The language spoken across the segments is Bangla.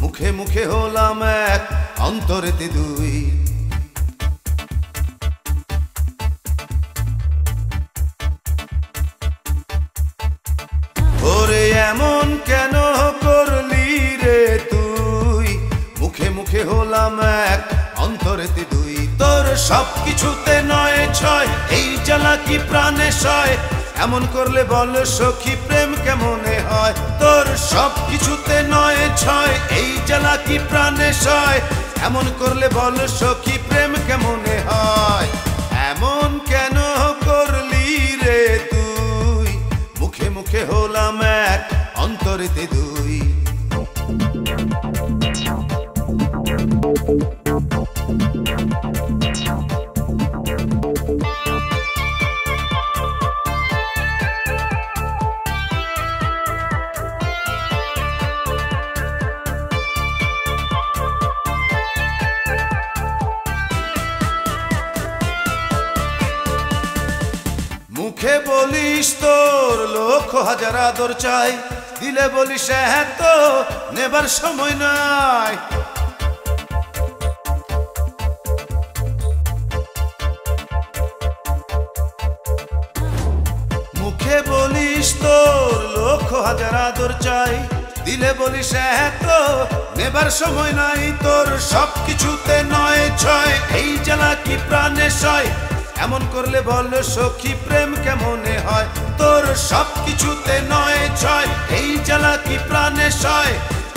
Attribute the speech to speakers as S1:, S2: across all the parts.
S1: মুখে মুখে হলাম এক অন্তরেতে দুই। ওরে এমন কেন করলি রে তুই, মুখে মুখে হলাম এক অন্তরেতে দুই। তোর সব কিছুতে নয় ছয়, এই জ্বালা কি প্রাণে সয়, এমন করলে বল সখী প্রেম কেমনে হয়। তোর সব কিছুতে নয় ছয়, এই জ্বালা কি প্রাণে সয়, এমন করলে বল সখী প্রেম কেমনে হয়। এমন কেন করলি রে তুই, মুখে মুখে হলাম এক অন্তরেতে দুই। মুখে বলিস তোর লক্ষ হাজার আদর চাই, দিলে বলিস হ্যাঁ তো নেবার সময় নাই। মুখে বলিস তোর লক্ষ হাজার আদর চাই, দিলে বলিস হ্যাঁ তো নেবার সময় নাই। তোর সব কিছুতে নয় ছয়, এই জ্বালা কি প্রাণে সয়, এমন করলে বল সখী প্রেম কেমনে হয়। তোর সব কিছুতে নয় ছয়, এই জ্বালা কি প্রাণে সয়,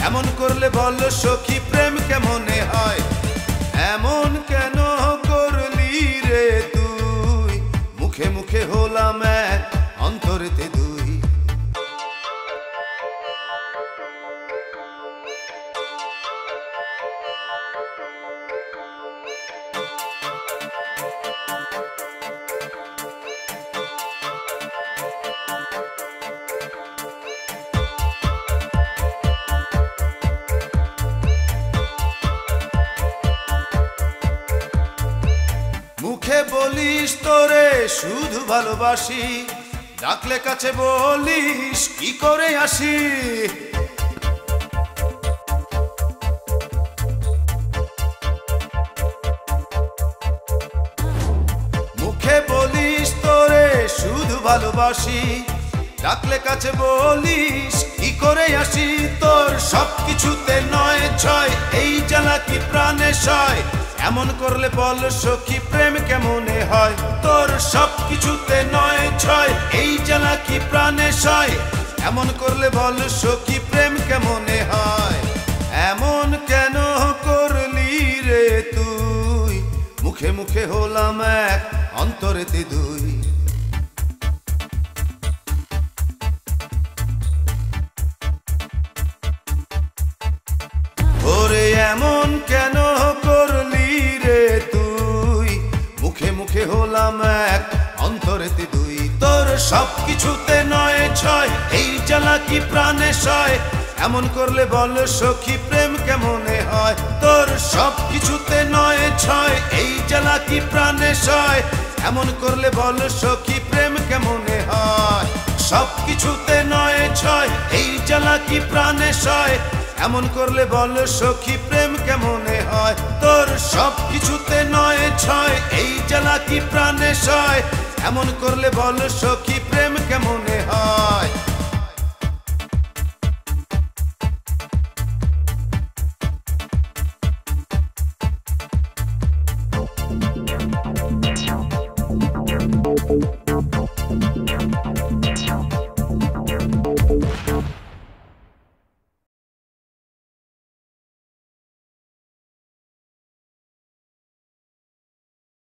S1: এমন করলে বল সখী প্রেম কেমনে হয়। এমন কেন করলি রে তুই, মুখে মুখে হলাম এক অন্তরেতে দুই। মুখে বলিস তোরে শুধু ভালোবাসি, ডাকলে কাছে বলিস কি করে আসি। মুখে বলিস তোরে শুধু ভালোবাসি, ডাকলে কাছে বলিস কি করে আসি। তোর সব কিছুতে নয় ছয়, এই জ্বালা কি প্রাণে সয়, এমন করলে বল সখী প্রেম কেমনে হয়। তোর সব কিছুতে নয় ছয়, এই জ্বালা কি প্রাণে সয়, এমন করলে বল সখী প্রেম কেমনে হয়। এমন কেন করলি রে তুই, মুখে মুখে হলাম এক অন্তরেতে দুই। ওরে এমন কেন করলি রে তুই, মুখে মুখে হলাম এক অন্তরেতে দুই। তোর সব কিছুতে নয় ছয়, এই জ্বালা কি প্রাণে সয়, এমন করলে বল সখী প্রেম কেমনে হয়। তোর সব কিছুতে নয় ছয়, এই জ্বালা কি প্রাণে সয়, এমন করলে বল সখী প্রেম কেমনে হয়। সব কিছুতে নয় ছয়, এই জ্বালা কি প্রাণে সয়, এমন করলে বল সখী প্রেম কেমনে হয়। তোর সব কিছুতে নয় ছয়, এই জ্বালা কি প্রাণে সয়, এমন করলে বল সখী প্রেম কেমনে হয়।